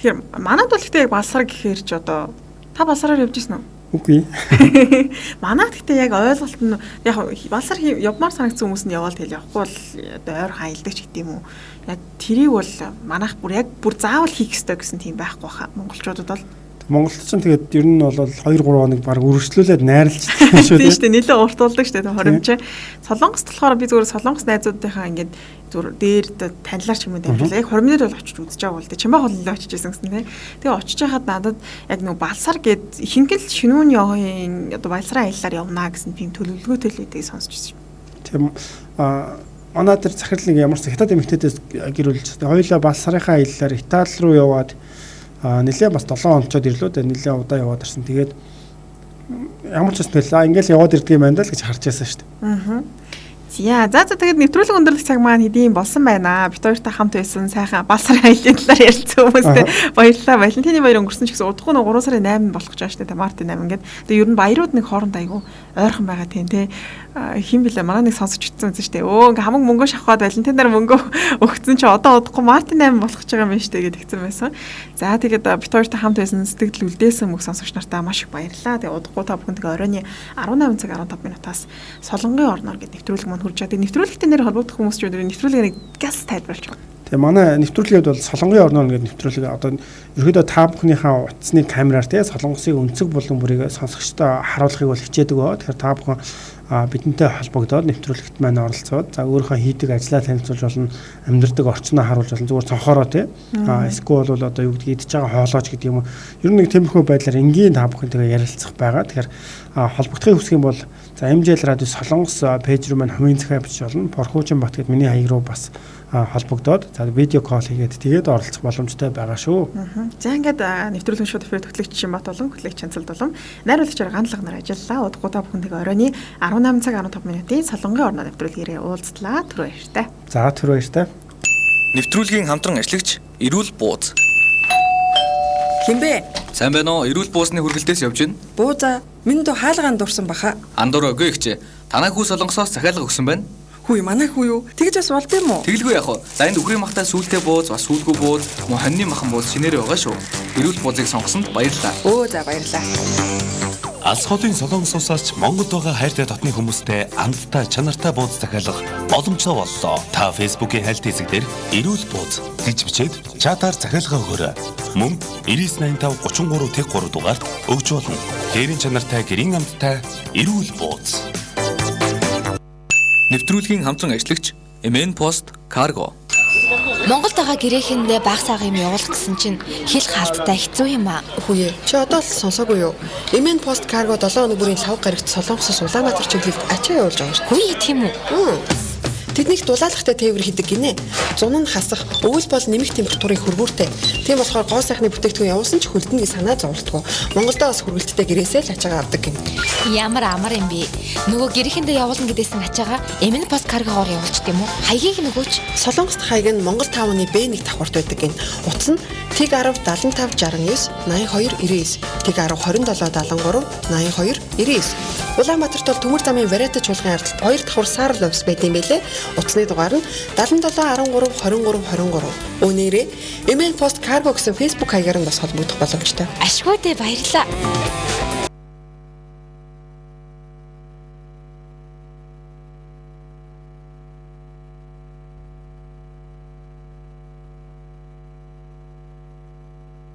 Тэгэхээр манайд бол гэхдээ яг балсар гэхээр ч одоо та балсараар явж ирсэн үү? Үгүй. Манайд гэхдээ яг ойлголт нь яг балсар явмаар санагдсан хүмүүс нь яваал тэгэл явахгүй бол одоо ойр хаялдаг ч гэдэг юм уу. Яг тэрийг бол манайх бүр заавал хийх ёстой гэсэн тийм байхгүй хаа. Монголчуудад бол Монголчин тэгээд ер нь бол 2-3 хоног баг үргэлжлүүлээд найрлж байгаа шүү дээ. Тийм шүү дээ. Нэлээд урт болдог шүү дээ. Хоримч. Солонгост болохоор би зүгээр солонгос найзуудынхаа ингээд зүгээр дээр танилаар ч юм уу дамжуулаа. Яг хоримноор бол очиж үзэж байгаа бол дээ. Чамаа холлоо очиж байсан гэсэн тий. Тэгээ очиж хахад надад яг нэг балсар гээд ихэнхэл шинүүний явын одоо балсарын аяллаар явна гэсэн тийм төлөвлөгөөтэй л байдгийг сонсч байсан. Тийм манай тэр захирлын ямар ч хятад эмэгтэйдээс гэрүүлж хоёулаа балсарынхаа аяллаар Итали руу яваад нэлээ бас 7 онцоод ирлээ дээ нэлээ удаа яваад ирсэн. Тэгээд ямар ч зүйл ингээл яваад ирдэг юм байна л гэж харж байсан шүү дээ. За тэгээд нэвтрүүлэг өндөрлөх цаг маань хэдийн болсон байна. Бид хоёртай хамт байсан сайхан балсарын аяллаа талаар ярилцсан хүмүүстэй баярлалаа. Валентины баяр өнгөрсөн ч гэсэн удахгүй 3 сарын 8 болох гэж байна шүү дээ. Мартин 8 ингээд. Тэгээд ер нь баярууд нэг хооронд айгу ойрхон байгаа тийм тий. Хин блэ манай нэг сонсож утсан шүү дээ. Ингээ хамаг мөнгө шахаад Валентинаар мөнгө өгсөн чи одоо удахгүй Мартин 8 болох гэж байгаа юм байна шүү дээ гэдэгцэн байсан. За тэгээд бид хоёртай хамт байсан сэтгэл үлдээсэн мөг сонсогч нартаа маш их баярлалаа. Тэгээд удахгүй та бүхэнд оройн 18 цаг 15 минутаас Солонгын орноор гэдэг нэвтрүүлэг маань хүрч байгаа. Тэгээд нэвтрүүлэгтэй нэр холбогдох хүмүүс ч өдөр нэвтрүүлгийг газ тайлбарлаж байна. Тэгээ манай нэвтрүүлгээд бол Солонгын орноо гэдэг нэвтрүүлэг одоо ерөөдөө та бүхнийхээ утасны камераар те Солонгосын өнцөг болон бүрийг сонсогчдоо харуулахыг бол хичээдэг баа. Тэгэхээр та бүхэн бидэнтэй холбогдоод нэвтрүүлэгт маань оролцоод за өөрийнхөө хийдэг ажлаа танилцуулж болно, амьдардаг орчноо харуулж болно. Зүгээр цонхороо те. Эсвэл бол одоо юу гэдэг идж байгаа хоолойч гэдэг юм уу. Ер нь нэг тиймэрхүү байдлаар энгийн та бүхэнтэйгээ ярилцах байгаа. Тэгэхээр холбогдохыг хүсэх юм бол за MJL радио Солонгос пэйж рүү маань хувийн захиа бичиж болно. Порхуучин бат гэдэг миний хаяг руу бас холбогдоод за видео колл хийгээд тэгээд оролцох боломжтой байгаа шүү. За ингээд нэвтрүүлгийн шууд эфир төгөлөгч Шимбат болон хөтлөгч Чанцалд болон найруулагчаар гандлага нар ажиллалаа. Удахгүй та бүхэнтэйгээ оройны 18 цаг 15 минутын Солонгын орноо нэвтрүүлгээрээ уулзлаа. Түр баяртай. За түр баяртай. Нэвтрүүлгийн хамтран ашиглагч Эрүүл Бууз. Хинбэ? Сайн байна уу? Эрүүл Буузны хүргэлтээс явж байна. Бууза, минь дөө хаалгаанд дурсан баха. Андуур өгөө ихчээ. Танай хүү Солонгосоос захиалга өгсөн байна. Хүү манай хүү юу? Тэгж бас болд юм уу? Тэгэлгүй яах вэ? За энд үхрийн махтай сүүлтэй бууз, бас сүүлгүй бууз, мөн хоньны махан бууз шинээрээ байгаа шүү. Эрүүл Буузыг сонгосонд баярлалаа. Өө за баярлалаа. Алс хотын Солонгос улсаас Монголд байгаа хайртай дотны хүмүүстээ амттай чанартай бууз захиалга боломжтой боллоо. Та Facebook-ийн хайлт хэсгээр Эрүүл Бууз гэж бичээд чатаар захиалга өгөөрэй. Мөн 9985 33 тэг 3 дугаард өгч болно. Дээрийн чанартай гэрийн амттай Эрүүл Бууз. Нэвтрүүлгийн хамтран ашиглагч MN Post Cargo. Монголд байгаа гэрээхэндээ баг сага юм явуулах гэсэн чинь хэл хаалттай хэцүү юм аа. Хүүе. Чи одоо л сонсоогүй юу? MN Post Cargo 7 өнөө бүрийн лав гарагт Солонгосоос Улаанбаатар чиглэлд ачаа явуулж байгаа шүү. Хүй тийм үү? Тэднийх дулаалгатай тээвэр хийдэг гинэ. Зун нь хасах, өвөл бол нэмэх температурын хөрвүүртэй. Тийм болохоор гоо сайхны бүтээгдэхүүн явуулсан ч хөлдөнгийн санаа зовлтгоо. Монголдоо бас хүргэлттэй гэрээсээ л ачаагаа авдаг гин. Ямар амар юм бэ? Нөгөө гэрээхэндээ явуулна гэдээсэн ачаагаа MN Post Cargo-оор явуулчих юм уу? Хаягийг нөгөөч. Солонгост хаяг нь Монгол 5-ны B1 давхарт байдаг гин. Утас нь TIG 10 75 69 82 99, TIG 10 27 73 82 99. Улаанбаатарт бол төмөр замын Варата чуулганы ардалт 2 давхар Саарл офис байдаг юм байлээ. Утасны дугаар нь 77 13 23 23. Өнөөрөө MN Post Cargo гэсэн Facebook хаягаар нь бас холбогдох боломжтой. Ашгүй дээ баярлаа.